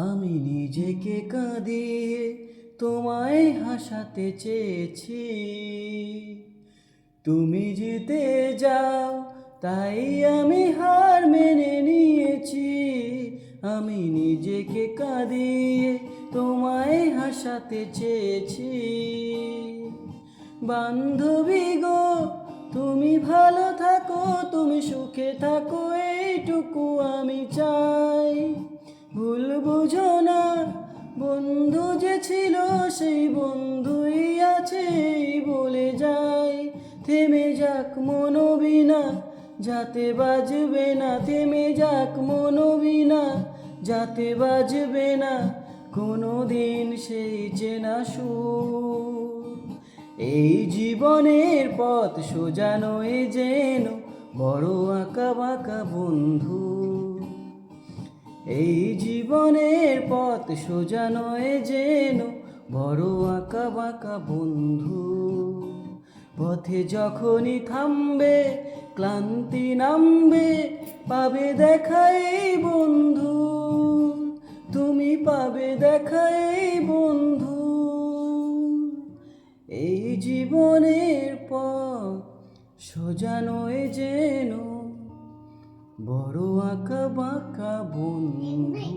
আমি নিজেকে কাঁদিয়ে তোমায় হাসাতে চেয়েছি, তুমি জিতে যাও তাই আমি হার মেনে নিয়েছি। আমি নিজেকে কাঁদিয়ে তোমায় হাসাতে চেয়েছি। বান্ধবী গো, তুমি ভালো থাকো, তুমি সুখে থাকো, এইটুকু আমি চাই। ভুল বুঝো না, বন্ধু যে ছিল সেই বন্ধুই আছে এই বলে যাই। থেমে যাক মনোবীণা, যাতে বাজবে না, থেমে যাক মনোবীণা, যাতে বাজবে না কোনো দিন সেই চেনা সুর। এই জীবনের পথ সোজা নয় যেন বড় আঁকা বাঁকা বন্ধু। এই জীবনের পথ সোজা নয় যেন বড় আঁকা বাঁকা বন্ধু। পথে যখনই থামবে, ক্লান্তি নামবে, পাবে দেখা এই বন্ধু, তুমি পাবে দেখা এই বন্ধু। এই জীবনের পথ সোজা নয় যেন বড় আঁকা বাঁকা বন্ধু।